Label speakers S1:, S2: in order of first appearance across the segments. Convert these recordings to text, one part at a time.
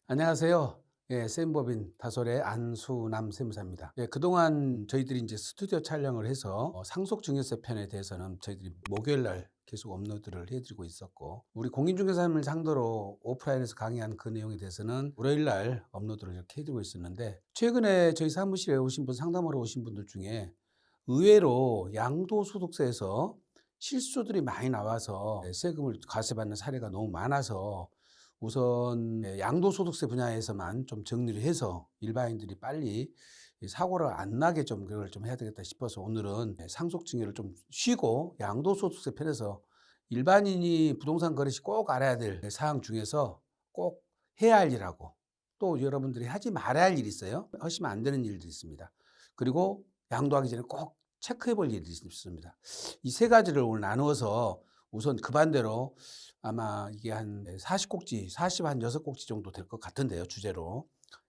S1: 안녕하세요. 세무법인 다솔의 안수남 세무사입니다. 그동안 저희들이 이제 스튜디오 촬영을 해서 상속증여세 편에 대해서는 저희들이 목요일 날 계속 업로드를 해드리고 있었고, 우리 공인중개사님을 상대로 오프라인에서 강의한 그 내용에 대해서는 월요일 날 업로드를 이렇게 해드리고 있었는데, 최근에 저희 사무실에 오신 분, 상담하러 오신 분들 중에 의외로 양도소득세에서 실수들이 많이 나와서 세금을 과세받는 사례가 너무 많아서 우선 양도소득세 분야에서만 좀 정리를 해서 일반인들이 빨리 사고를 안 나게 좀 그걸 좀 해야 되겠다 싶어서 오늘은 상속증여를 좀 쉬고 양도소득세 편에서 일반인이 부동산 거래 시 꼭 알아야 될 사항 중에서 꼭 해야 할 일하고, 또 여러분들이 하지 말아야 할 일이 있어요. 하시면 안 되는 일들이 있습니다. 그리고 양도하기 전에 꼭 체크해 볼 일이 있습니다. 이 세 가지를 오늘 나누어서 우선 그 반대로 아마 이게 한 40곡지, 40한 6곡지 정도 될 것 같은데요, 주제로.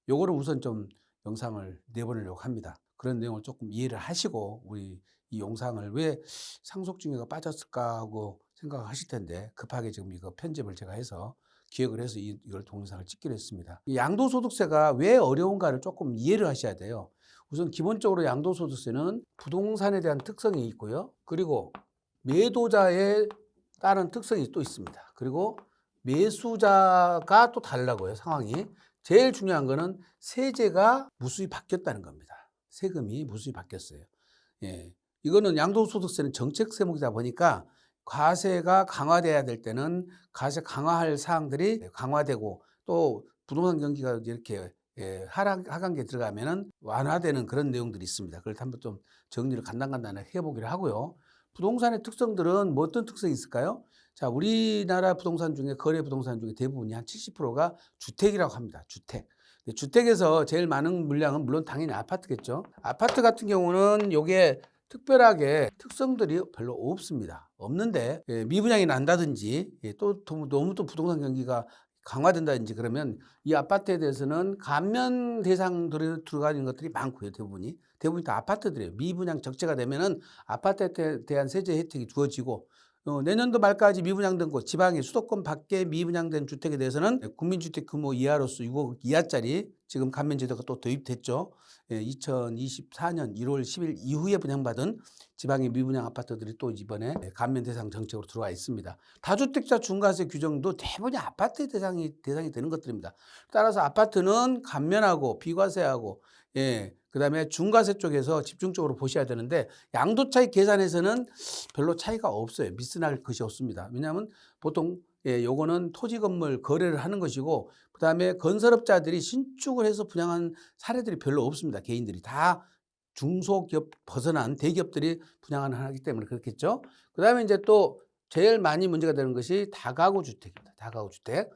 S1: 요거를 우선 좀 영상을 내보내려고 합니다. 그런 내용을 조금 이해를 하시고 우리 이 영상을 왜 상속증여가 빠졌을까 하고 생각하실 텐데, 급하게 지금 이거 편집을 제가 해서 기획을 해서 이걸 동영상을 찍기로 했습니다. 이 양도소득세가 왜 어려운가를 조금 이해를 하셔야 돼요. 우선 기본적으로 양도소득세는 부동산에 대한 특성이 있고요. 그리고 매도자에 따른 특성이 또 있습니다. 그리고 매수자가 또 달라고요, 상황이. 제일 중요한 거는 세제가 무수히 바뀌었다는 겁니다. 세금이 무수히 바뀌었어요. 이거는 양도소득세는 정책 세목이다 보니까 과세가 강화돼야 될 때는 과세 강화할 사항들이 강화되고, 또 부동산 경기가 이렇게 하강기에 들어가면은 완화되는 그런 내용들이 있습니다. 그걸 한번 좀 정리를 간단간단하게 해보기로 하고요. 부동산의 특성들은 뭐 어떤 특성이 있을까요? 자, 우리나라 부동산 중에, 거래 부동산 중에 대부분이 한 70%가 주택이라고 합니다. 주택. 주택에서 제일 많은 물량은 물론 당연히 아파트겠죠. 아파트 같은 경우는 요게 특별하게 특성들이 별로 없습니다. 없는데 미분양이 난다든지, 또 너무 또 부동산 경기가 강화된다든지 그러면 이 아파트에 대해서는 감면 대상들이 들어가 있는 것들이 많고요. 대부분이 다 아파트들이에요. 미분양 적재가 되면은 아파트에 대한 세제 혜택이 주어지고, 내년도 말까지 미분양된 곳, 지방의 수도권 밖에 미분양된 주택에 대해서는 국민주택 규모 이하로서 6억 이하짜리 지금 감면제도가 또 도입됐죠. 2024년 1월 10일 이후에 분양받은 지방의 미분양 아파트들이 또 이번에 감면 대상 정책으로 들어와 있습니다. 다주택자 중과세 규정도 대부분이 아파트 대상이 되는 것들입니다. 따라서 아파트는 감면하고 비과세하고, 그다음에 중과세 쪽에서 집중적으로 보셔야 되는데, 양도차익 계산에서는 별로 차이가 없어요. 미스날 것이 없습니다. 왜냐하면 보통 요거는 토지 건물 거래를 하는 것이고, 그다음에 건설업자들이 신축을 해서 분양한 사례들이 별로 없습니다. 개인들이 다 중소기업 벗어난 대기업들이 분양을 하기 때문에 그렇겠죠. 그다음에 이제 또 제일 많이 문제가 되는 것이 다가구 주택입니다. 다가구 주택.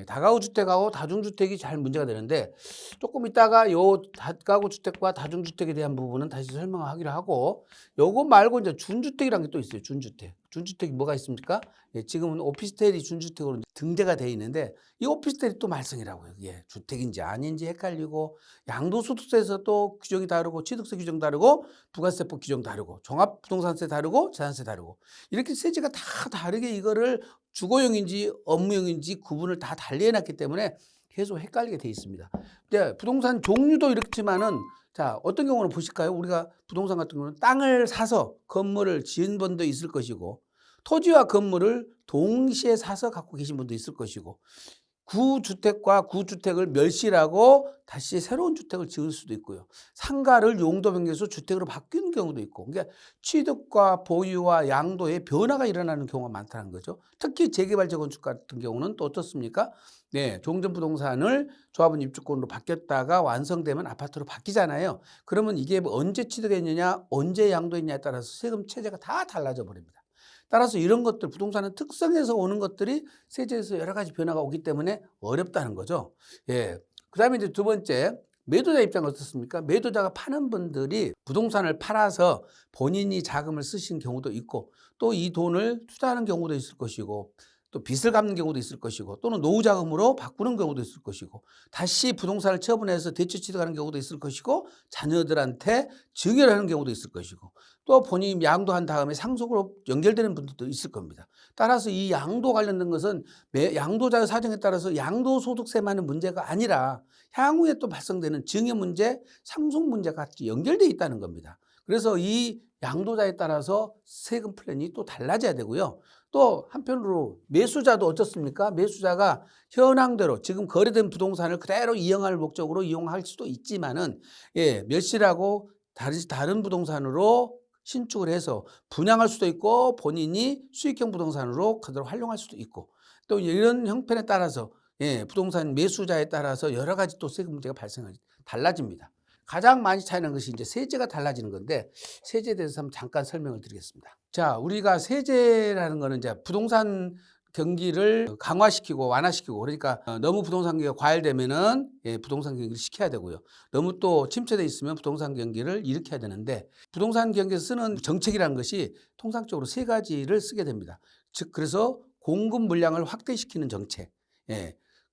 S1: 다가구 주택하고 다중주택이 잘 문제가 되는데, 조금 이따가 요 다가구 주택과 다중주택에 대한 부분은 다시 설명하기로 하고, 요거 말고 이제 준주택이라는 게 또 있어요. 준주택. 준주택이 뭐가 있습니까? 지금은 오피스텔이 준주택으로 등재가 되어 있는데, 이 오피스텔이 또 말썽이라고요. 이게 주택인지 아닌지 헷갈리고, 양도소득세에서 또 규정이 다르고, 취득세 규정 다르고, 부가세법 규정 다르고, 종합부동산세 다르고, 재산세 다르고, 이렇게 세제가 다 다르게 이거를 주거용인지 업무용인지 구분을 다 달리 해놨기 때문에 계속 헷갈리게 돼 있습니다. 근데 부동산 종류도 이렇지만은, 자, 어떤 경우는 보실까요? 우리가 부동산 같은 경우는 땅을 사서 건물을 지은 분도 있을 것이고, 토지와 건물을 동시에 사서 갖고 계신 분도 있을 것이고, 구주택과 구주택을 멸실하고 다시 새로운 주택을 지을 수도 있고요. 상가를 용도 변경해서 주택으로 바뀌는 경우도 있고, 그러니까 취득과 보유와 양도의 변화가 일어나는 경우가 많다는 거죠. 특히 재개발 재건축 같은 경우는 또 어떻습니까? 종전부동산을 조합원 입주권으로 바뀌었다가 완성되면 아파트로 바뀌잖아요. 그러면 이게 언제 취득했느냐, 언제 양도했냐에 따라서 세금 체제가 다 달라져 버립니다. 따라서 이런 것들, 부동산은 특성에서 오는 것들이 세제에서 여러 가지 변화가 오기 때문에 어렵다는 거죠. 그 다음에 이제 두 번째, 매도자 입장은 어떻습니까? 매도자가 파는 분들이 부동산을 팔아서 본인이 자금을 쓰신 경우도 있고, 또 이 돈을 투자하는 경우도 있을 것이고, 또 빚을 갚는 경우도 있을 것이고, 또는 노후 자금으로 바꾸는 경우도 있을 것이고, 다시 부동산을 처분해서 대출 취득하는 경우도 있을 것이고, 자녀들한테 증여를 하는 경우도 있을 것이고, 또 본인이 양도한 다음에 상속으로 연결되는 분들도 있을 겁니다. 따라서 이 양도 관련된 것은 양도자의 사정에 따라서 양도소득세만의 문제가 아니라 향후에 또 발생되는 증여 문제, 상속 문제가 같이 연결되어 있다는 겁니다. 그래서 이 양도자에 따라서 세금 플랜이 또 달라져야 되고요. 또 한편으로 매수자도 어떻습니까? 매수자가 현황대로 지금 거래된 부동산을 그대로 이용할 목적으로 이용할 수도 있지만은 멸실하고 다른 부동산으로 신축을 해서 분양할 수도 있고 본인이 수익형 부동산으로 그대로 활용할 수도 있고 또 이런 형편에 따라서 부동산 매수자에 따라서 여러 가지 또 세금 문제가 달라집니다. 가장 많이 차이나는 것이 이제 세제가 달라지는 건데 세제에 대해서 한번 잠깐 설명을 드리겠습니다. 자, 우리가 세제라는 거는 이제 부동산 경기를 강화시키고 완화시키고 그러니까 너무 부동산 경기가 과열되면은 부동산 경기를 시켜야 되고요. 너무 또 침체돼 있으면 부동산 경기를 일으켜야 되는데 부동산 경기에서 쓰는 정책이라는 것이 통상적으로 세 가지를 쓰게 됩니다. 즉 그래서 공급 물량을 확대시키는 정책.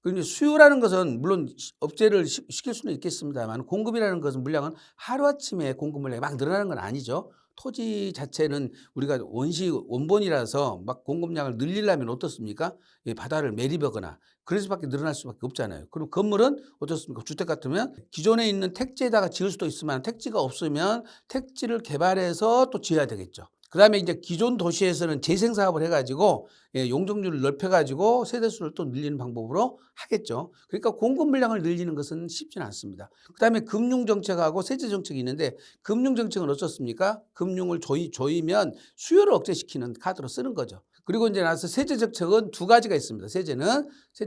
S1: 그런데 수요라는 것은 물론 억제를 시킬 수는 있겠습니다만 공급이라는 것은 물량은 하루아침에 공급 물량이 막 늘어나는 건 아니죠. 토지 자체는 우리가 원본이라서 막 공급량을 늘리려면 어떻습니까? 바다를 매립하거나 그럴 수밖에 늘어날 수밖에 없잖아요. 그럼 건물은 어떻습니까? 주택 같으면 기존에 있는 택지에다가 지을 수도 있으면 택지가 없으면 택지를 개발해서 또 지어야 되겠죠. 그다음에 이제 기존 도시에서는 재생 사업을 해가지고 용적률을 넓혀가지고 세대수를 또 늘리는 방법으로 하겠죠. 그러니까 공급 물량을 늘리는 것은 쉽지는 않습니다. 그다음에 금융 정책하고 세제 정책이 있는데 금융 정책은 어떻습니까? 금융을 조이면 수요를 억제시키는 카드로 쓰는 거죠. 그리고 이제 나서 세제 정책은 두 가지가 있습니다. 세제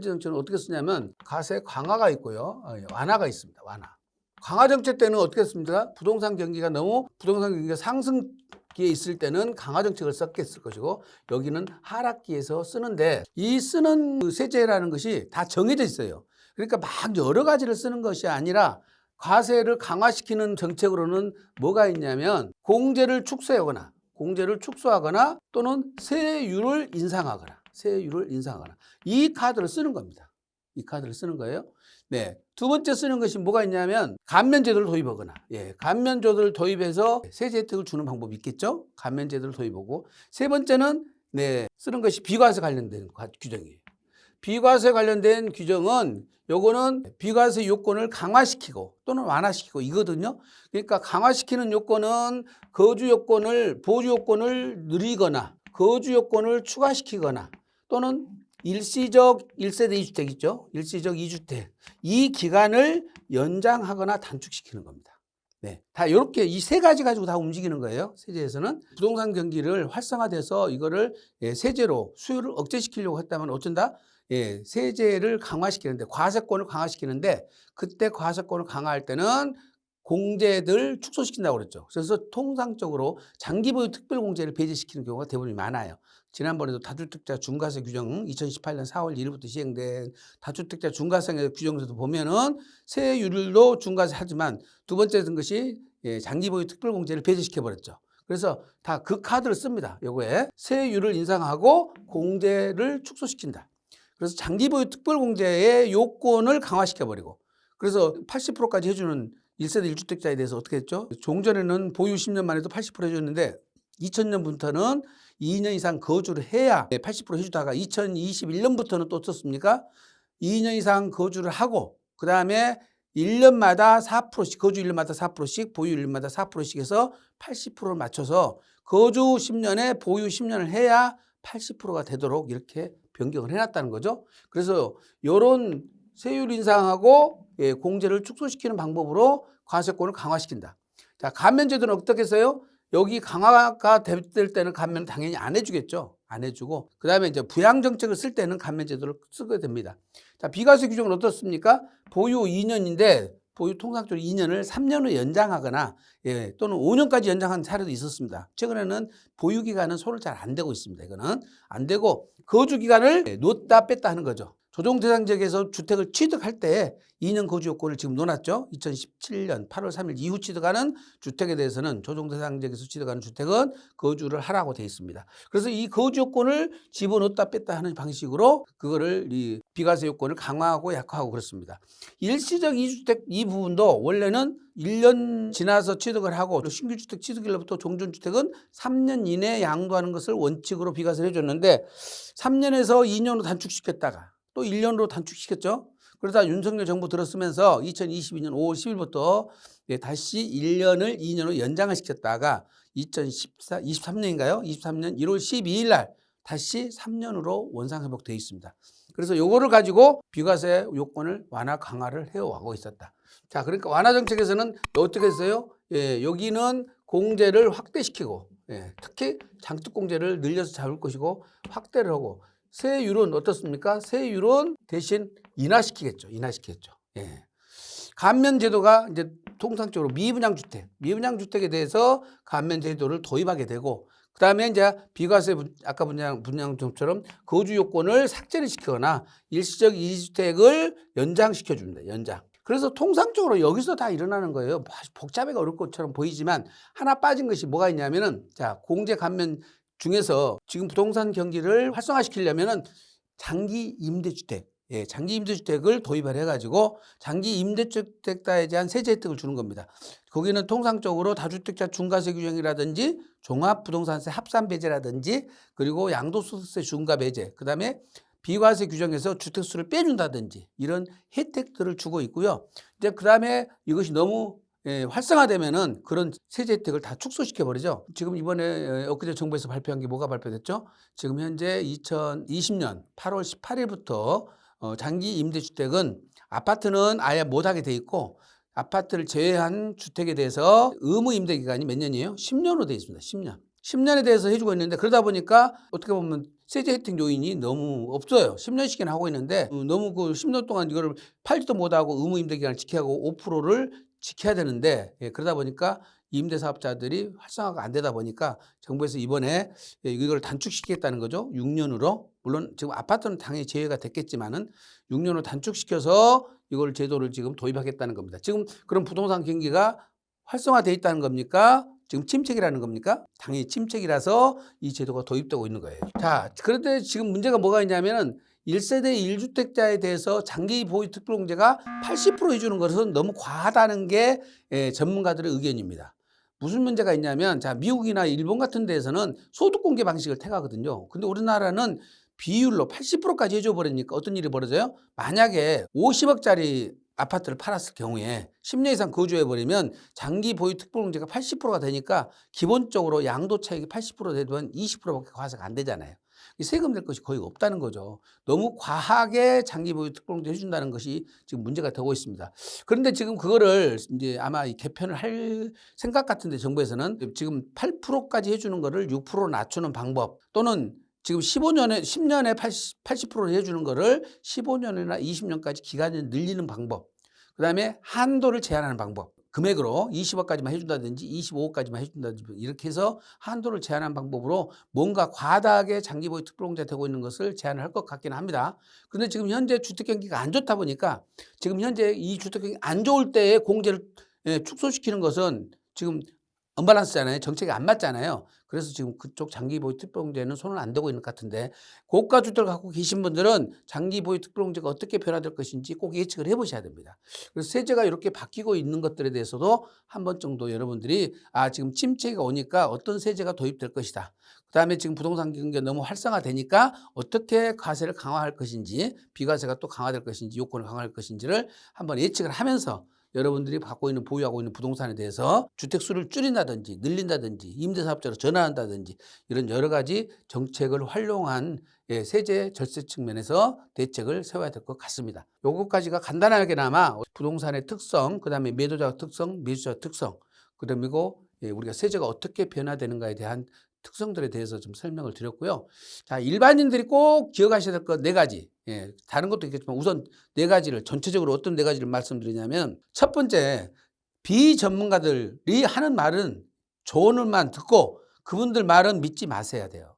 S1: 정책은 어떻게 쓰냐면 과세 강화가 있고요, 완화가 있습니다. 강화 정책 때는 어떻게 했습니까? 부동산 경기가 상승기에 있을 때는 강화 정책을 썼을 것이고 여기는 하락기에서 쓰는데 이 쓰는 그 세제라는 것이 다 정해져 있어요. 그러니까 막 여러 가지를 쓰는 것이 아니라 과세를 강화시키는 정책으로는 뭐가 있냐면 공제를 축소하거나 또는 세율을 인상하거나 이 카드를 쓰는 겁니다. 이 카드를 쓰는 거예요. 네. 두 번째 쓰는 것이 뭐가 있냐면 감면제도를 도입하거나 감면제도를 도입해서 세제 혜택을 주는 방법이 있겠죠. 감면제도를 도입하고 세 번째는 쓰는 것이 비과세 관련된 규정이에요. 비과세 관련된 규정은 요거는 비과세 요건을 강화시키고 또는 완화시키고 이거든요. 그러니까 강화시키는 요건은 보주 요건을 늘리거나 거주 요건을 추가시키거나 또는 일시적 1세대 2주택 있죠. 일시적 2주택. 이 기간을 연장하거나 단축시키는 겁니다. 다 이렇게 이 세 가지 가지고 다 움직이는 거예요. 세제에서는 부동산 경기를 활성화돼서 이거를 세제로 수요를 억제시키려고 했다면 어쩐다? 세제를 강화시키는데 과세권을 강화시키는데 그때 과세권을 강화할 때는 공제들 축소시킨다고 그랬죠. 그래서 통상적으로 장기보유 특별공제를 배제시키는 경우가 대부분 많아요. 지난번에도 다주택자 중과세 규정 2018년 4월 1일부터 시행된 다주택자 중과세 규정에서도 보면은 세율도 중과세 하지만 두 번째 든 것이 장기보유 특별공제를 배제시켜 버렸죠. 그래서 다 그 카드를 씁니다. 요거에 세율을 인상하고 공제를 축소시킨다. 그래서 장기보유 특별공제의 요건을 강화시켜버리고 그래서 80%까지 해주는 1세대 1주택자에 대해서 어떻게 했죠? 종전에는 보유 10년만 해도 80% 해줬는데 2000년부터는 2년 이상 거주를 해야 80% 해주다가 2021년부터는 또 어떻습니까? 2년 이상 거주를 하고 그 다음에 1년마다 4%씩 거주 1년마다 4%씩 보유 1년마다 4%씩 해서 80%를 맞춰서 거주 10년에 보유 10년을 해야 80%가 되도록 이렇게 변경을 해놨다는 거죠. 그래서 이런 세율 인상하고 공제를 축소시키는 방법으로 과세권을 강화시킨다. 자, 감면제도는 어떻게 써요? 여기 강화가 될 때는 감면 당연히 안 해주겠죠. 안 해주고 그 다음에 이제 부양정책을 쓸 때는 감면제도를 쓰게 됩니다. 자, 비과세 규정은 어떻습니까? 보유 2년인데 보유 통상적으로 2년을 3년으로 연장하거나 또는 5년까지 연장한 사례도 있었습니다. 최근에는 보유기간은 손을 잘 안 대고 있습니다. 이거는 안 되고 거주기간을 놓다 뺐다 하는 거죠. 조정 대상 지역에서 주택을 취득할 때 2년 거주 요건을 지금 놓았죠. 2017년 8월 3일 이후 취득하는 주택에 대해서는 조정 대상 지역에서 취득하는 주택은 거주를 하라고 되어 있습니다. 그래서 이 거주 요건을 집어넣었다 뺐다 하는 방식으로 그거를 이 비과세 요건을 강화하고 약화하고 그렇습니다. 일시적 이주택 이 부분도 원래는 1년 지나서 취득을 하고 신규 주택 취득일로부터 종전주택은 3년 이내에 양도하는 것을 원칙으로 비과세를 해줬는데 3년에서 2년으로 단축시켰다가 또 1년으로 단축시켰죠. 그러다 윤석열 정부 들어서면서 2022년 5월 10일부터 다시 1년을 2년으로 연장을 시켰다가 2023년인가요? 23년 1월 12일 날 다시 3년으로 원상회복되어 있습니다. 그래서 요거를 가지고 비과세 요건을 완화 강화를 해오고 있었다. 자, 그러니까 완화 정책에서는 어떻게 했어요? 여기는 공제를 확대시키고 특히 장특공제를 늘려서 잡을 것이고 확대를 하고 세율은 어떻습니까? 세율은 대신 인하시키겠죠. 감면 제도가 이제 통상적으로 미분양 주택에 대해서 감면 제도를 도입하게 되고 그다음에 이제 비과세 아까 분양점처럼 거주 요건을 삭제를 시키거나 일시적 이주택을 연장시켜 줍니다. 연장. 그래서 통상적으로 여기서 다 일어나는 거예요. 복잡하게 어려울 것처럼 보이지만 하나 빠진 것이 뭐가 있냐면은 자, 공제 감면 중에서 지금 부동산 경기를 활성화시키려면은 장기 임대주택, 장기 임대주택을 도입을 해가지고 장기 임대주택자에 대한 세제 혜택을 주는 겁니다. 거기는 통상적으로 다주택자 중과세 규정이라든지 종합부동산세 합산 배제라든지 그리고 양도소득세 중과 배제, 그다음에 비과세 규정에서 주택수를 빼준다든지 이런 혜택들을 주고 있고요. 이제 그다음에 이것이 너무 활성화되면은 그런 세제 혜택을 다 축소시켜 버리죠. 지금 이번에 엊그제 정부에서 발표한 게 뭐가 발표됐죠? 지금 현재 2020년 8월 18일부터 장기 임대주택은 아파트는 아예 못하게 돼 있고 아파트를 제외한 주택에 대해서 의무 임대 기간이 몇 년이에요? 10년으로 돼 있습니다. 10년. 10년에 대해서 해주고 있는데 그러다 보니까 어떻게 보면 세제 혜택 요인이 너무 없어요. 10년씩이나 하고 있는데 너무 그 10년 동안 이거를 팔지도 못하고 의무 임대 기간을 지켜야 하고 5%를 지켜야 되는데 그러다 보니까 임대사업자들이 활성화가 안 되다 보니까 정부에서 이번에 이걸 단축시키겠다는 거죠. 6년으로. 물론 지금 아파트는 당연히 제외가 됐겠지만은 6년으로 단축시켜서 이걸 제도를 지금 도입하겠다는 겁니다. 지금 그런 부동산 경기가 활성화되어 있다는 겁니까? 지금 침체기라는 겁니까? 당연히 침체기라서 이 제도가 도입되고 있는 거예요. 자, 그런데 지금 문제가 뭐가 있냐면은 1세대 1주택자에 대해서 장기 보유 특별공제가 80% 해주는 것은 너무 과하다는 게 전문가들의 의견입니다. 무슨 문제가 있냐면 자, 미국이나 일본 같은 데에서는 소득공개 방식을 택하거든요. 근데 우리나라는 비율로 80%까지 해줘 버리니까 어떤 일이 벌어져요? 만약에 50억짜리 아파트를 팔았을 경우에 10년 이상 거주해버리면 장기 보유 특별공제가 80%가 되니까 기본적으로 양도 차익이 80% 되면 20%밖에 과세가 안 되잖아요. 세금 낼 것이 거의 없다는 거죠. 너무 과하게 장기 보유 특별공제 해준다는 것이 지금 문제가 되고 있습니다. 그런데 지금 그거를 이제 아마 개편을 할 생각 같은데 정부에서는 지금 8%까지 해주는 거를 6% 낮추는 방법 또는 지금 10년에 80%를 해주는 거를 15년이나 20년까지 기간을 늘리는 방법. 그 다음에 한도를 제한하는 방법. 금액으로 20억까지만 해준다든지 25억까지만 해준다든지 이렇게 해서 한도를 제한하는 방법으로 뭔가 과다하게 장기보유 특별공제가 되고 있는 것을 제한을 할 것 같기는 합니다. 그런데 지금 현재 주택경기가 안 좋다 보니까 지금 현재 이 주택경기 안 좋을 때에 공제를 축소시키는 것은 지금 언밸런스잖아요. 정책이 안 맞잖아요. 그래서 지금 그쪽 장기보유 특별공제는 손을 안 대고 있는 것 같은데 고가 주택을 갖고 계신 분들은 장기보유 특별공제가 어떻게 변화될 것인지 꼭 예측을 해보셔야 됩니다. 그래서 세제가 이렇게 바뀌고 있는 것들에 대해서도 한 번 정도 여러분들이 지금 침체가 오니까 어떤 세제가 도입될 것이다. 그다음에 지금 부동산 경기가 너무 활성화되니까 어떻게 과세를 강화할 것인지 비과세가 또 강화될 것인지 요건을 강화할 것인지를 한번 예측을 하면서 여러분들이 갖고 있는 보유하고 있는 부동산에 대해서 주택수를 줄인다든지 늘린다든지 임대사업자로 전환한다든지 이런 여러 가지 정책을 활용한 세제 절세 측면에서 대책을 세워야 될 것 같습니다. 요것까지가 간단하게나마 부동산의 특성, 그다음에 매도자 특성, 매수자 특성, 그리고 우리가 세제가 어떻게 변화되는가에 대한 특성들에 대해서 좀 설명을 드렸고요. 자, 일반인들이 꼭 기억하셔야 될 것 네 가지. 다른 것도 있겠지만 우선 네 가지를 전체적으로 어떤 네 가지를 말씀드리냐면 첫 번째, 비전문가들이 하는 말은 조언을만 듣고 그분들 말은 믿지 마셔야 돼요.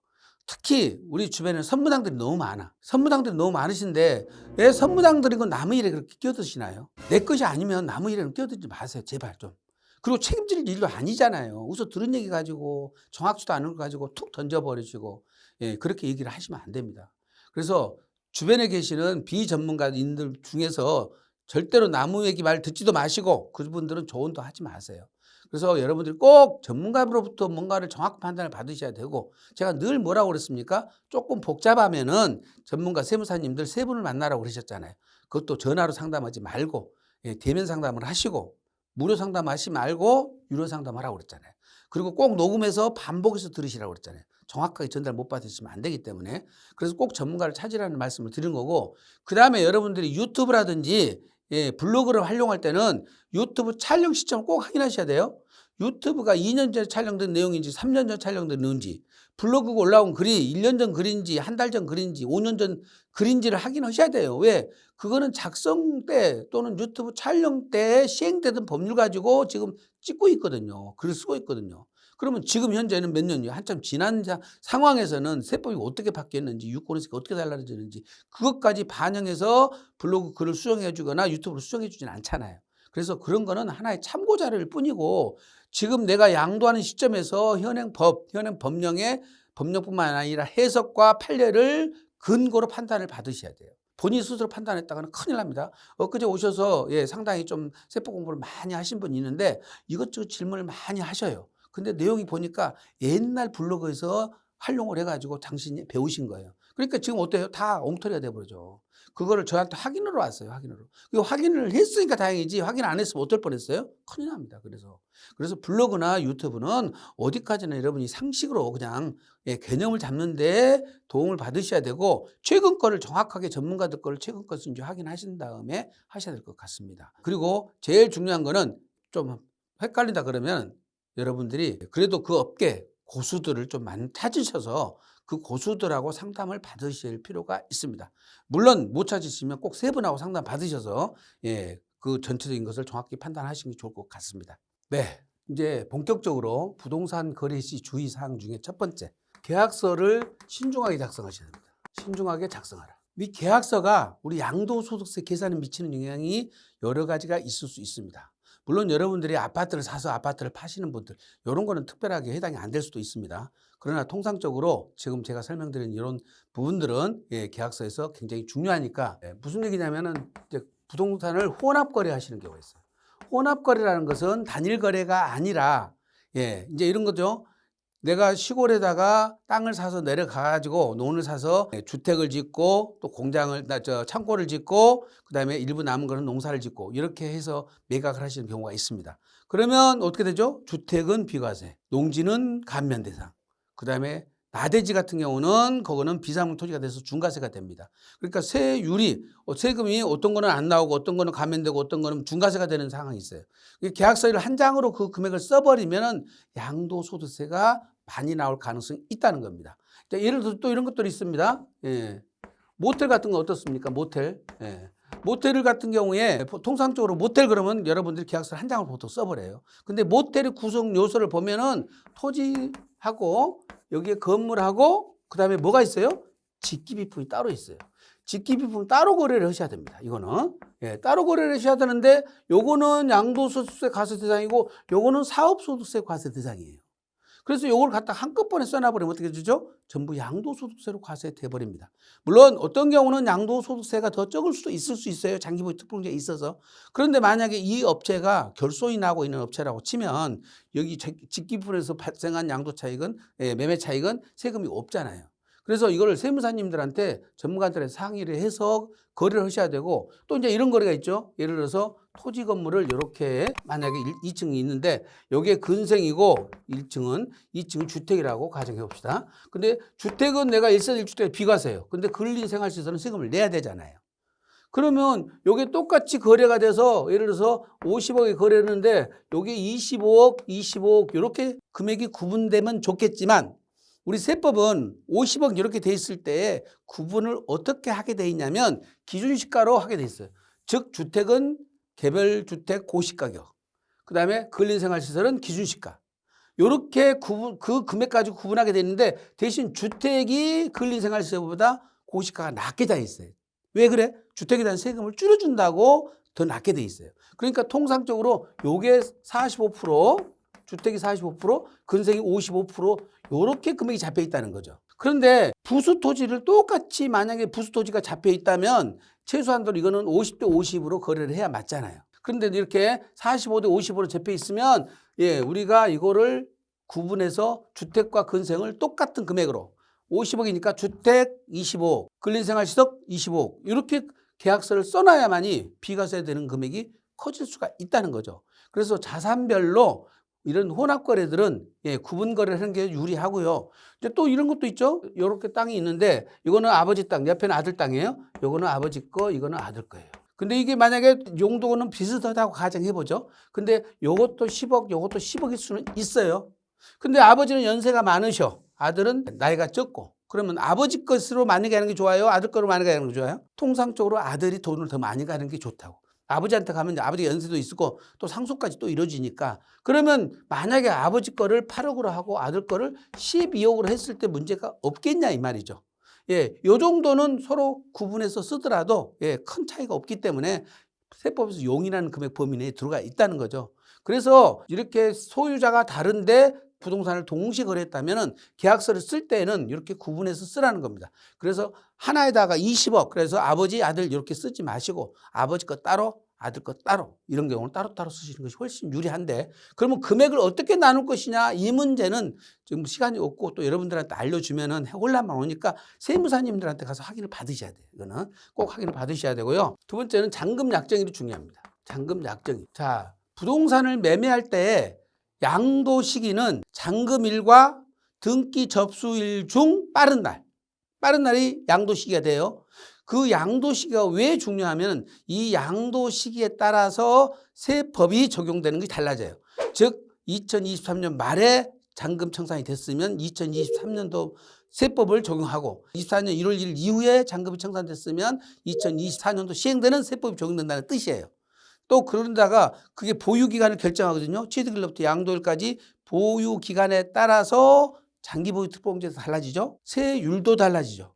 S1: 특히 우리 주변에 선무당들이 너무 많아. 선무당들이 너무 많으신데 왜 선무당들이 그 남의 일에 그렇게 끼어드시나요? 내 것이 아니면 남의 일에는 끼어들지 마세요. 제발 좀. 그리고 책임질 일도 아니잖아요. 우선 들은 얘기 가지고 정확치도 않은 거 가지고 툭 던져버리시고 그렇게 얘기를 하시면 안 됩니다. 그래서 주변에 계시는 비전문가인들 중에서 절대로 나무 얘기 말 듣지도 마시고 그분들은 조언도 하지 마세요. 그래서 여러분들이 꼭 전문가로부터 뭔가를 정확한 판단을 받으셔야 되고 제가 늘 뭐라고 그랬습니까? 조금 복잡하면은 전문가 세무사님들 세 분을 만나라고 그러셨잖아요. 그것도 전화로 상담하지 말고 대면 상담을 하시고 무료 상담하지 말고 유료 상담하라고 그랬잖아요. 그리고 꼭 녹음해서 반복해서 들으시라고 그랬잖아요. 정확하게 전달 못 받으시면 안 되기 때문에. 그래서 꼭 전문가를 찾으라는 말씀을 드린 거고 그다음에 여러분들이 유튜브라든지 블로그를 활용할 때는 유튜브 촬영 시점을 꼭 확인하셔야 돼요. 유튜브가 2년 전에 촬영된 내용인지 3년 전에 촬영된 내용인지 블로그가 올라온 글이 1년 전 글인지 한 달 전 글인지 5년 전 글인지를 확인하셔야 돼요. 왜? 그거는 작성 때 또는 유튜브 촬영 때 시행되던 법률 가지고 지금 찍고 있거든요. 글을 쓰고 있거든요. 그러면 지금 현재는 몇 년이요? 한참 지난 상황에서는 세법이 어떻게 바뀌었는지 유권에서 어떻게 달라졌는지 그것까지 반영해서 블로그 글을 수정해 주거나 유튜브를 수정해 주진 않잖아요. 그래서 그런 거는 하나의 참고 자료일 뿐이고 지금 내가 양도하는 시점에서 현행 법, 현행 법령뿐만 아니라 해석과 판례를 근거로 판단을 받으셔야 돼요. 본인 스스로 판단했다가는 큰일 납니다. 엊그제 오셔서 상당히 좀 세법 공부를 많이 하신 분이 있는데 이것저것 질문을 많이 하셔요. 근데 내용이 보니까 옛날 블로그에서 활용을 해가지고 당신이 배우신 거예요. 그러니까 지금 어때요? 다 엉터리가 돼버리죠. 그거를 저한테 확인으로 왔어요. 확인으로. 확인을 했으니까 다행이지 확인 안 했으면 어떨 뻔했어요? 큰일 납니다. 그래서 블로그나 유튜브는 어디까지나 여러분이 상식으로 그냥 개념을 잡는데 도움을 받으셔야 되고 최근 거를 정확하게 전문가들 거를 최근 것인지 확인하신 다음에 하셔야 될 것 같습니다. 그리고 제일 중요한 거는 좀 헷갈린다 그러면 여러분들이 그래도 그 업계 고수들을 좀 많이 찾으셔서 그 고수들하고 상담을 받으실 필요가 있습니다. 물론 못 찾으시면 꼭 세 분하고 상담 받으셔서 그 전체적인 것을 정확히 판단하시는 게 좋을 것 같습니다. 네, 이제 본격적으로 부동산 거래 시 주의사항 중에 첫 번째, 계약서를 신중하게 작성하셔야 됩니다. 신중하게 작성하라. 이 계약서가 우리 양도소득세 계산에 미치는 영향이 여러 가지가 있을 수 있습니다. 물론 여러분들이 아파트를 사서 아파트를 파시는 분들 이런 거는 특별하게 해당이 안 될 수도 있습니다. 그러나 통상적으로 지금 제가 설명드린 이런 부분들은 계약서에서 굉장히 중요하니까 무슨 얘기냐면은 이제 부동산을 혼합 거래하시는 경우가 있어요. 혼합 거래라는 것은 단일 거래가 아니라 이제 이런 거죠. 내가 시골에다가 땅을 사서 내려가가지고 논을 사서 주택을 짓고 또 창고를 짓고 그다음에 일부 남은 거는 농사를 짓고 이렇게 해서 매각을 하시는 경우가 있습니다. 그러면 어떻게 되죠? 주택은 비과세, 농지는 감면 대상. 그다음에 나대지 같은 경우는 그거는 비상용 토지가 돼서 중과세가 됩니다. 그러니까 세율이 세금이 어떤 거는 안 나오고 어떤 거는 감면되고 어떤 거는 중과세가 되는 상황이 있어요. 계약서를 한 장으로 그 금액을 써버리면 양도소득세가 많이 나올 가능성이 있다는 겁니다. 예를 들어서 또 이런 것들이 있습니다. 모텔 같은 거 어떻습니까? 모텔. 모텔 같은 경우에 통상적으로 모텔 그러면 여러분들이 계약서를 한 장을 보통 써버려요. 근데 모텔의 구성 요소를 보면은 토지하고 여기에 건물하고 그다음에 뭐가 있어요? 직기비품이 따로 있어요. 직기비품 따로 거래를 하셔야 됩니다. 이거는 따로 거래를 하셔야 되는데 요거는 양도소득세 과세 대상이고 요거는 사업소득세 과세 대상이에요. 그래서 요걸 갖다 한꺼번에 써놔버리면 어떻게 되죠? 전부 양도소득세로 과세돼 버립니다. 물론 어떤 경우는 양도소득세가 더 적을 수도 있을 수 있어요. 장기보유 특공제에 있어서. 그런데 만약에 이 업체가 결손이 나고 있는 업체라고 치면 여기 직기분에서 발생한 양도 차익은 매매 차익은 세금이 없잖아요. 그래서 이거를 세무사님들한테 전문가들한테 상의를 해서 거래를 하셔야 되고 또 이제 이런 거래가 있죠. 예를 들어서 토지 건물을 이렇게 만약에 2층이 있는데 여기에 근생이고 2층은 주택이라고 가정해 봅시다. 근데 주택은 내가 1세 1주택 비과세예요. 근데 근린생활시설은 세금을 내야 되잖아요. 그러면 요게 똑같이 거래가 돼서 예를 들어서 50억에 거래했는데 요게 25억 이렇게 금액이 구분되면 좋겠지만 우리 세법은 50억 이렇게 돼 있을 때 구분을 어떻게 하게 돼 있냐면 기준시가로 하게 돼 있어요. 즉 주택은 개별주택 고시가격, 그다음에 근린생활시설은 기준시가. 요렇게 그 금액 가지고 구분하게 되는데 대신 주택이 근린생활시설보다 고시가가 낮게 돼 있어요. 왜 그래? 주택에 대한 세금을 줄여준다고 더 낮게 돼 있어요. 그러니까 통상적으로 요게 45%, 주택이 45%, 근생이 55% 요렇게 금액이 잡혀 있다는 거죠. 그런데 부수 토지를 똑같이 만약에 부수 토지가 잡혀 있다면 최소한도로 이거는 50대 50으로 거래를 해야 맞잖아요. 그런데 이렇게 45대 50으로 잡혀 있으면 우리가 이거를 구분해서 주택과 근생을 똑같은 금액으로 50억이니까 주택 25억, 근린생활시설 25억 이렇게 계약서를 써놔야만이 비과세가 되는 금액이 커질 수가 있다는 거죠. 그래서 자산별로 이런 혼합거래들은 구분 거래를 하는 게 유리하고요. 이제 또 이런 것도 있죠. 이렇게 땅이 있는데 이거는 아버지 땅, 옆에는 아들 땅이에요. 이거는 아버지 거, 이거는 아들 거예요. 근데 이게 만약에 용도는 비슷하다고 가정해보죠. 근데 요것도 10억, 요것도 10억일 수는 있어요. 근데 아버지는 연세가 많으셔. 아들은 나이가 적고. 그러면 아버지 것으로 많이 가는 게 좋아요? 아들 거로 많이 가는 게 좋아요? 통상적으로 아들이 돈을 더 많이 가는 게 좋다고. 아버지한테 가면 아버지 연세도 있고 또 상속까지 또 이루어지니까 그러면 만약에 아버지 거를 8억으로 하고 아들 거를 12억으로 했을 때 문제가 없겠냐 이 말이죠. 요 정도는 서로 구분해서 쓰더라도 큰 차이가 없기 때문에 세법에서 용인하는 금액 범위 내에 들어가 있다는 거죠. 그래서 이렇게 소유자가 다른데 부동산을 동시에 거래했다면 계약서를 쓸 때는 이렇게 구분해서 쓰라는 겁니다. 그래서 하나에다가 20억 그래서 아버지 아들 이렇게 쓰지 마시고 아버지 거 따로 아들 거 따로 이런 경우는 따로따로 쓰시는 것이 훨씬 유리한데 그러면 금액을 어떻게 나눌 것이냐 이 문제는 지금 시간이 없고 또 여러분들한테 알려주면은 혼란만 오니까 세무사님들한테 가서 확인을 받으셔야 돼요. 이거는 꼭 확인을 받으셔야 되고요. 두 번째는 잔금 약정일이 중요합니다. 잔금 약정일. 자, 부동산을 매매할 때 양도 시기는 잔금일과 등기 접수일 중 빠른 날이 양도 시기가 돼요. 그 양도 시기가 왜 중요하면 이 양도 시기에 따라서 세법이 적용되는 것이 달라져요. 즉 2023년 말에 잔금 청산이 됐으면 2023년도 세법을 적용하고 24년 1월 1일 이후에 잔금이 청산됐으면 2024년도 시행되는 세법이 적용된다는 뜻이에요. 또 그러다가 그게 보유기간을 결정하거든요. 취득일로부터 양도일까지 보유기간에 따라서 장기보유 특보공제에서 달라지죠. 세율도 달라지죠.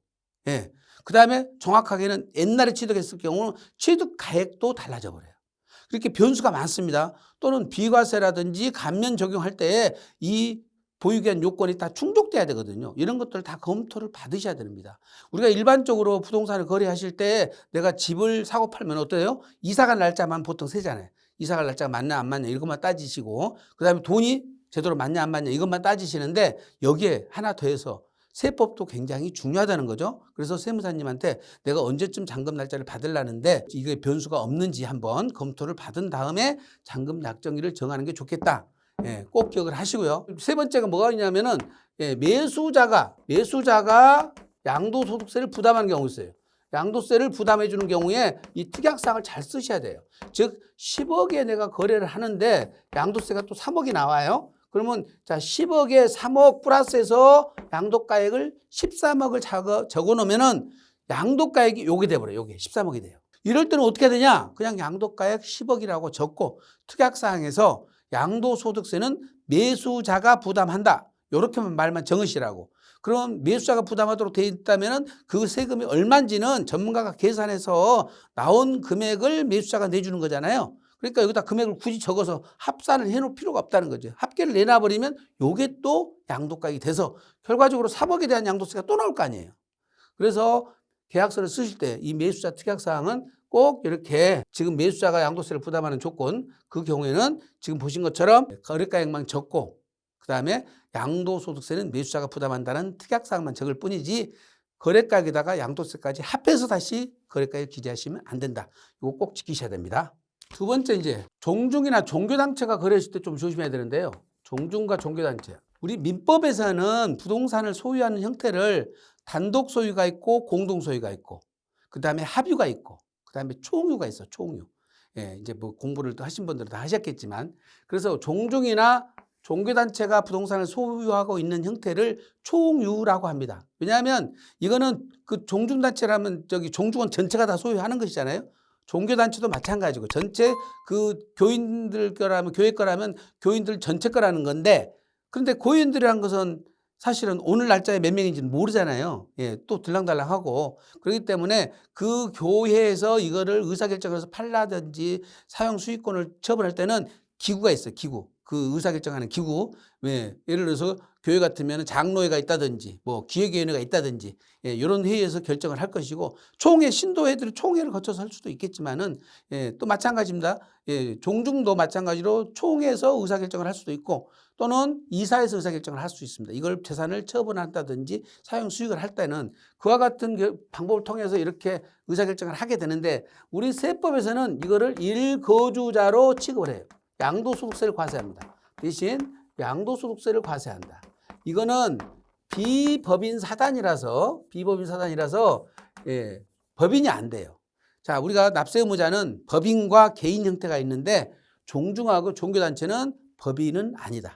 S1: 그 다음에 정확하게는 옛날에 취득했을 경우는 취득가액도 달라져 버려요. 그렇게 변수가 많습니다. 또는 비과세라든지 감면 적용할 때 이 보유기한 요건이 다 충족돼야 되거든요. 이런 것들을 다 검토를 받으셔야 됩니다. 우리가 일반적으로 부동산을 거래하실 때 내가 집을 사고 팔면 어때요? 이사갈 날짜만 보통 세잖아요. 이사갈 날짜가 맞냐 안 맞냐 이것만 따지시고 그다음에 돈이 제대로 맞냐 안 맞냐 이것만 따지시는데 여기에 하나 더해서 세법도 굉장히 중요하다는 거죠. 그래서 세무사님한테 내가 언제쯤 잔금 날짜를 받으려는데 이게 변수가 없는지 한번 검토를 받은 다음에 잔금 약정일을 정하는 게 좋겠다. 꼭 기억을 하시고요. 세 번째가 뭐가 있냐면은 매수자가 양도소득세를 부담하는 경우가 있어요. 양도세를 부담해 주는 경우에 이 특약사항을 잘 쓰셔야 돼요. 즉 10억에 내가 거래를 하는데 양도세가 또 3억이 나와요. 그러면 자 10억에 3억 플러스해서 양도가액을 13억을 적어 놓으면은 양도가액이 요게 돼버려요. 요게 13억이 돼요. 이럴 때는 어떻게 되냐? 그냥 양도가액 10억이라고 적고 특약사항에서 양도소득세는 매수자가 부담한다. 이렇게만 말만 정으시라고. 그럼 매수자가 부담하도록 되어 있다면 그 세금이 얼마인지는 전문가가 계산해서 나온 금액을 매수자가 내주는 거잖아요. 그러니까 여기다 금액을 굳이 적어서 합산을 해놓을 필요가 없다는 거죠. 합계를 내놔버리면 이게 또 양도가액이 돼서 결과적으로 3억에 대한 양도세가 또 나올 거 아니에요. 그래서 계약서를 쓰실 때 이 매수자 특약사항은 꼭 이렇게 지금 매수자가 양도세를 부담하는 조건 그 경우에는 지금 보신 것처럼 거래가액만 적고 그다음에 양도소득세는 매수자가 부담한다는 특약사항만 적을 뿐이지 거래가액에다가 양도세까지 합해서 다시 거래가액 기재하시면 안 된다. 이거 꼭 지키셔야 됩니다. 두 번째 이제 종중이나 종교단체가 거래하실 때 좀 조심해야 되는데요. 종중과 종교단체. 우리 민법에서는 부동산을 소유하는 형태를 단독 소유가 있고 공동 소유가 있고 그다음에 합유가 있고 그다음에 총유가 있어. 총유. 이제 뭐 공부를 또 하신 분들은 다 하셨겠지만 그래서 종중이나 종교단체가 부동산을 소유하고 있는 형태를 총유라고 합니다. 왜냐하면 이거는 그 종중단체라면 저기 종중은 전체가 다 소유하는 것이잖아요. 종교단체도 마찬가지고 전체 그 교인들 거라면 교회 거라면 교인들 전체 거라는 건데 그런데 고위원들이란 것은 사실은 오늘 날짜에 몇 명인지는 모르잖아요. 예, 또 들랑달랑하고. 그렇기 때문에 그 교회에서 이거를 의사결정을 해서 팔라든지 사용 수익권을 처분할 때는 기구가 있어요. 기구. 그 의사결정하는 기구. 예, 예를 들어서 교회 같으면 장로회가 있다든지 뭐 기획위원회가 있다든지 예, 이런 회의에서 결정을 할 것이고 총회 신도회들은 총회를 거쳐서 할 수도 있겠지만은 예, 또 마찬가지입니다. 예, 종중도 마찬가지로 총회에서 의사결정을 할 수도 있고 또는 이사에서 의사결정을 할 수 있습니다. 이걸 재산을 처분한다든지 사용 수익을 할 때는 그와 같은 방법을 통해서 이렇게 의사결정을 하게 되는데 우리 세법에서는 이거를 일거주자로 취급을 해요. 양도소득세를 과세합니다. 대신 양도소득세를 과세한다. 이거는 비법인 사단이라서 예, 법인이 안 돼요. 자, 우리가 납세 의무자는 법인과 개인 형태가 있는데 종중하고 종교단체는 법인은 아니다.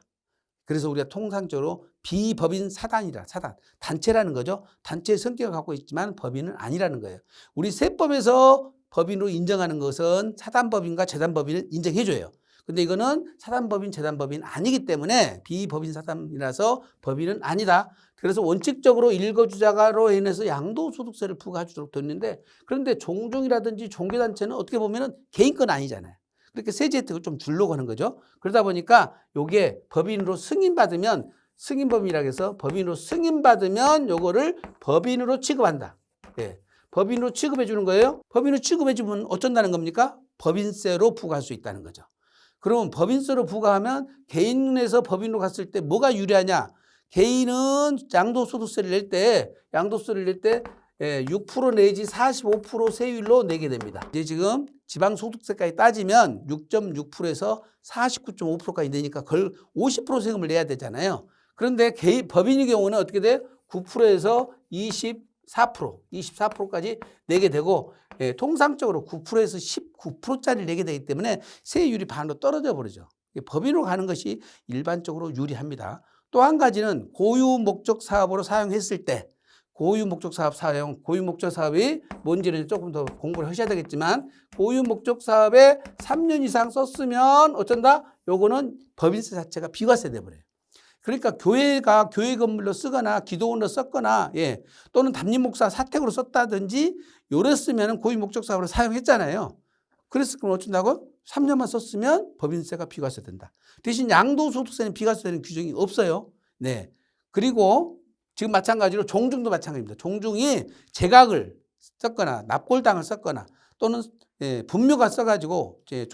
S1: 그래서 우리가 통상적으로 비법인 사단이라 사단, 단체라는 거죠. 단체의 성격을 갖고 있지만 법인은 아니라는 거예요. 우리 세법에서 법인으로 인정하는 것은 사단법인과 재단법인을 인정해줘요. 근데 이거는 사단법인, 재단법인 아니기 때문에 비법인 사단이라서 법인은 아니다. 그래서 원칙적으로 일거주자로 인해서 양도소득세를 부과해주도록 됐는데 그런데 종중이라든지 종교단체는 어떻게 보면 개인건 아니잖아요. 그렇게 세제 혜택을 좀 주려고 하는 거죠. 그러다 보니까 요게 법인으로 승인받으면 승인법인이라고 해서 법인으로 승인받으면 요거를 법인으로 취급한다. 예. 법인으로 취급해 주는 거예요. 법인으로 취급해 주면 어쩐다는 겁니까? 법인세로 부과할 수 있다는 거죠. 그러면 법인세로 부과하면 개인에서 법인으로 갔을 때 뭐가 유리하냐? 개인은 양도소득세를 낼 때 6% 내지 45% 세율로 내게 됩니다. 이제 지금 지방소득세까지 따지면 6.6%에서 49.5%까지 내니까 거의 50% 세금을 내야 되잖아요. 그런데 법인의 경우는 어떻게 돼? 9%에서 24%까지 내게 되고 예, 통상적으로 9%에서 19%짜리를 내게 되기 때문에 세율이 반으로 떨어져 버리죠. 법인으로 가는 것이 일반적으로 유리합니다. 또 한 가지는 고유 목적 사업으로 사용했을 때 고유 목적 사업이 뭔지는 조금 더 공부를 하셔야 되겠지만 고유 목적 사업에 3년 이상 썼으면 어쩐다? 요거는 법인세 자체가 비과세 돼 버려요. 그러니까 교회가 교회 건물로 쓰거나 기도원으로 썼거나 예, 또는 담임 목사 사택으로 썼다든지 요랬으면 고유 목적 사업으로 사용했잖아요. 그래서 그럼 어쩐다고? 3년만 썼으면 법인세가 비과세된다. 대신 양도소득세는 비과세되는 규정이 없어요. 네. 그리고 지금 마찬가지로 종중도 마찬가지입니다. 종중이 제각을 썼거나 납골당을 썼거나 또는 예, 분묘가 써가지고 이제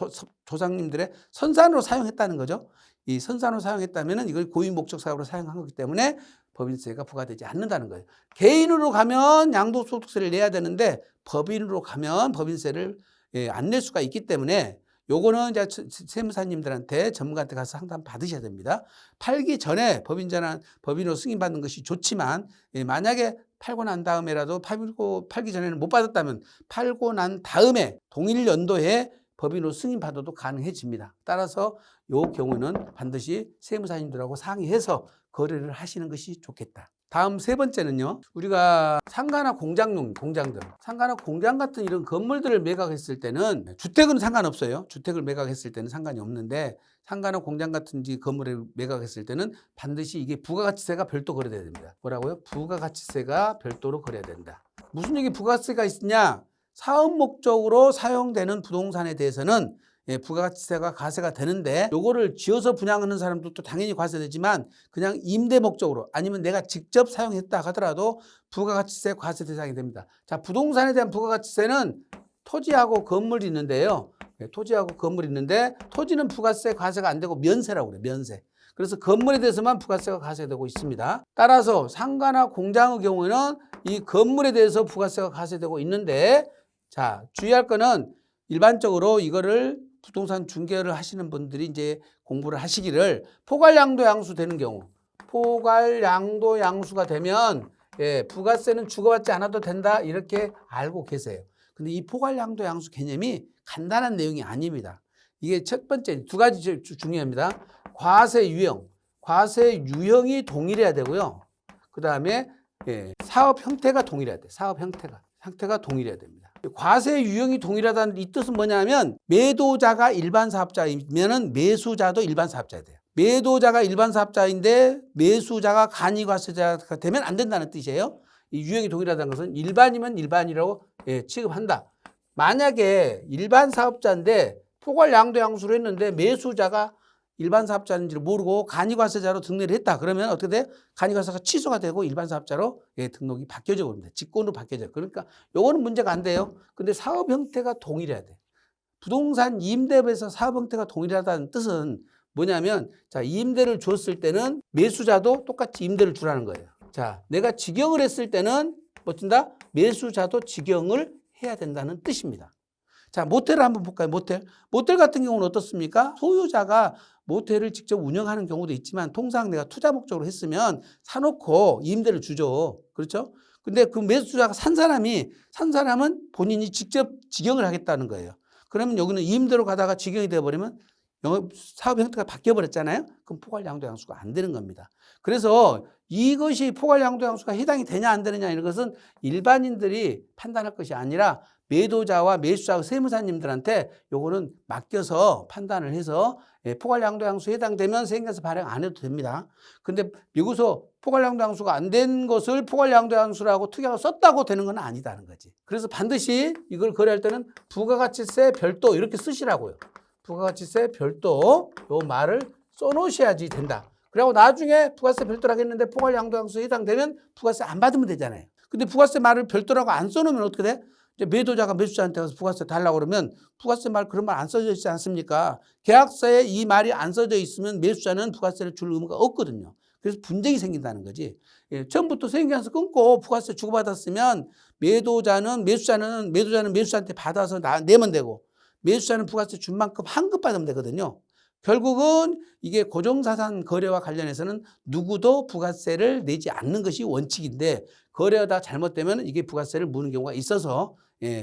S1: 조상님들의 선산으로 사용했다는 거죠. 이 선산으로 사용했다면 이걸 고유 목적 사업으로 사용한 거기 때문에 법인세가 부과되지 않는다는 거예요. 개인으로 가면 양도소득세를 내야 되는데 법인으로 가면 법인세를 예, 안 낼 수가 있기 때문에 요거는 이제 세무사님들한테 전문가한테 가서 상담 받으셔야 됩니다. 팔기 전에 법인으로 승인받는 것이 좋지만 예, 만약에 팔고 난 다음에라도 팔기 전에는 못 받았다면 팔고 난 다음에 동일 연도에 법인으로 승인받아도 가능해집니다. 따라서 요 경우는 반드시 세무사님들하고 상의해서 거래를 하시는 것이 좋겠다. 다음 세 번째는요. 우리가 상가나 공장들, 상가나 공장 같은 이런 건물들을 매각했을 때는 주택은 상관없어요. 주택을 매각했을 때는 상관이 없는데 상가나 공장 같은 건물을 매각했을 때는 반드시 이게 부가가치세가 별도 거래돼야 됩니다. 뭐라고요? 부가가치세가 별도로 거래돼야 된다. 무슨 얘기 부가가치세가 있냐? 사업 목적으로 사용되는 부동산에 대해서는 예, 부가가치세가 과세가 되는데 요거를 지어서 분양하는 사람도 또 당연히 과세되지만 그냥 임대 목적으로 아니면 내가 직접 사용했다 하더라도 부가가치세 과세 대상이 됩니다. 자, 부동산에 대한 부가가치세는 토지하고 건물이 있는데요. 예, 토지하고 건물이 있는데 토지는 부가세 과세가 안 되고 면세라고 그래요. 면세. 그래서 건물에 대해서만 부가세가 과세되고 있습니다. 따라서 상가나 공장의 경우에는 이 건물에 대해서 부가세가 과세되고 있는데 자, 주의할 거는 일반적으로 이거를 부동산 중개를 하시는 분들이 이제 공부를 하시기를 포괄양도 양수 되는 경우 포괄양도 양수가 되면 예, 부가세는 주고받지 않아도 된다 이렇게 알고 계세요. 근데 이 포괄양도 양수 개념이 간단한 내용이 아닙니다. 이게 첫 번째 두 가지 중요합니다. 과세 유형이 동일해야 되고요. 그 다음에 예, 사업 형태가 동일해야 돼. 사업 형태가 동일해야 됩니다. 과세 유형이 동일하다는 이 뜻은 뭐냐면 매도자가 일반 사업자이면은 매수자도 일반 사업자야 돼요. 매도자가 일반 사업자인데 매수자가 간이과세자가 되면 안 된다는 뜻이에요. 이 유형이 동일하다는 것은 일반이면 일반이라고 취급한다. 만약에 일반 사업자인데 포괄 양도양수로 했는데 매수자가 일반 사업자인지를 모르고 간이과세자로 등록을 했다. 그러면 어떻게 돼? 간이과세가 취소가 되고 일반 사업자로 등록이 바뀌어져 버립니다. 직권으로 바뀌어져. 그러니까 요거는 문제가 안 돼요. 근데 사업 형태가 동일해야 돼. 부동산 임대업에서 사업 형태가 동일하다는 뜻은 뭐냐면, 자, 임대를 줬을 때는 매수자도 똑같이 임대를 주라는 거예요. 자, 내가 직영을 했을 때는 뭐 든다? 매수자도 직영을 해야 된다는 뜻입니다. 자, 모텔을 한번 볼까요? 모텔 같은 경우는 어떻습니까? 소유자가 모텔을 직접 운영하는 경우도 있지만 통상 내가 투자 목적으로 했으면 사놓고 임대를 주죠. 그렇죠? 근데 그 매수자가 산 사람은 본인이 직접 직영을 하겠다는 거예요. 그러면 여기는 임대로 가다가 직영이 되어버리면 영업 사업 형태가 바뀌어버렸잖아요. 그럼 포괄 양도양수가 안 되는 겁니다. 그래서 이것이 포괄 양도양수가 해당이 되냐 안 되느냐 이런 것은 일반인들이 판단할 것이 아니라 매도자와 매수자 세무사님들한테 요거는 맡겨서 판단을 해서 포괄 양도양수에 해당되면 세금에서 발행 안 해도 됩니다. 근데 미국에서 포괄 양도양수가 안 된 것을 포괄 양도양수라고 특약을 썼다고 되는 건 아니다는 거지. 그래서 반드시 이걸 거래할 때는 부가가치세 별도 이렇게 쓰시라고요. 부가가치세 별도 요 말을 써놓으셔야지 된다. 그리고 나중에 부가세 별도라고 했는데 포괄 양도양수에 해당되면 부가세 안 받으면 되잖아요. 근데 부가세 말을 별도라고 안 써놓으면 어떻게 돼? 이제 매도자가 매수자한테 가서 부가세 달라고 그러면 부가세 말 그런 말 안 써져 있지 않습니까? 계약서에 이 말이 안 써져 있으면 매수자는 부가세를 줄 의무가 없거든요. 그래서 분쟁이 생긴다는 거지. 처음부터 세금계산서 끊고 부가세 주고받았으면 매도자는 매수자한테 받아서 내면 되고 매수자는 부가세 준 만큼 환급 받으면 되거든요. 결국은 이게 고정자산 거래와 관련해서는 누구도 부가세를 내지 않는 것이 원칙인데 거래하다 잘못되면 이게 부가세를 무는 경우가 있어서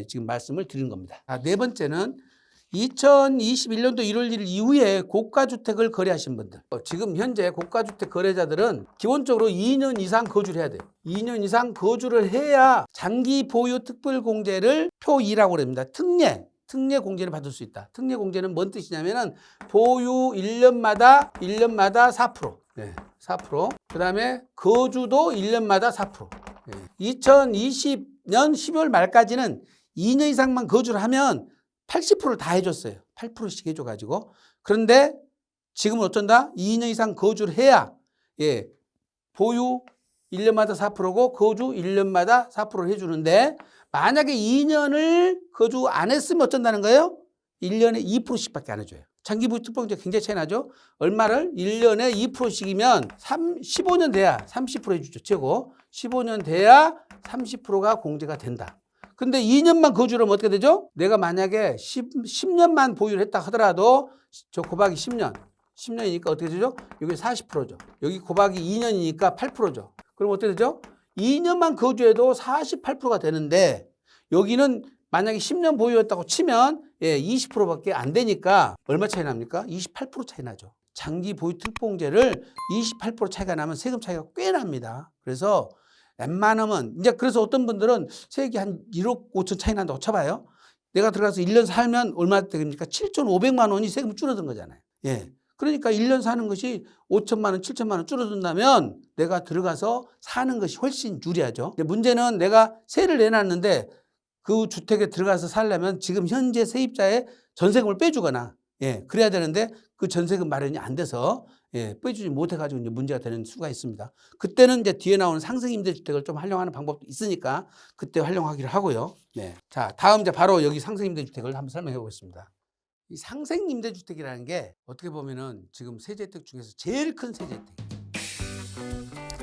S1: 지금 말씀을 드린 겁니다. 네 번째는 2021년도 1월 1일 이후에 고가주택을 거래하신 분들. 지금 현재 고가주택 거래자들은 기본적으로 2년 이상 거주를 해야 돼요. 2년 이상 거주를 해야 장기 보유 특별공제를 표 2라고 합니다. 특례 공제를 받을 수 있다. 특례 공제는 뭔 뜻이냐면은 보유 1년마다 4%. 4%. 그다음에 거주도 1년마다 4%. 2020년 12월 말까지는 2년 이상만 거주를 하면 80%를 다 해줬어요. 8%씩 해줘가지고. 그런데 지금은 어쩐다? 2년 이상 거주를 해야 보유 1년마다 4%고 거주 1년마다 4%를 해주는데 만약에 2년을 거주 안 했으면 어쩐다는 거예요? 1년에 2%씩밖에 안 해줘요. 장기보유 특별공제 굉장히 차이 나죠? 얼마를? 1년에 2%씩이면 15년 돼야 30% 해주죠. 최고. 15년 돼야 30%가 공제가 된다. 근데 2년만 거주를 하면 어떻게 되죠? 내가 만약에 10년만 보유를 했다 하더라도 저 곱하기 10년이니까 어떻게 되죠? 여기 40%죠. 여기 곱하기 2년이니까 8%죠. 그럼 어떻게 되죠? 2년만 거주해도 48%가 되는데 여기는 만약에 10년 보유했다고 치면 20%밖에 안 되니까 얼마 차이 납니까? 28% 차이 나죠. 장기 보유 특공제를 28% 차이가 나면 세금 차이가 꽤 납니다. 그래서 웬만하면 이제 그래서 어떤 분들은 세액이 한 1억 5천 차이 난다고 쳐봐요. 내가 들어가서 1년 살면 얼마 됩니까? 7,500만 원이 세금 줄어든 거잖아요. 그러니까 1년 사는 것이 5천만 원, 7천만 원 줄어든다면 내가 들어가서 사는 것이 훨씬 유리하죠. 문제는 내가 세를 내놨는데 그 주택에 들어가서 살려면 지금 현재 세입자의 전세금을 빼주거나 그래야 되는데 그 전세금 마련이 안 돼서 빼주지 못해가지고 이제 문제가 되는 수가 있습니다. 그때는 이제 뒤에 나오는 상승임대주택을 좀 활용하는 방법도 있으니까 그때 활용하기로 하고요. 자, 다음 이제 바로 여기 상승임대주택을 한번 설명해 보겠습니다. 이 상생임대주택이라는 게 어떻게 보면은 지금 세제혜택 중에서 제일 큰 세제혜택이에요.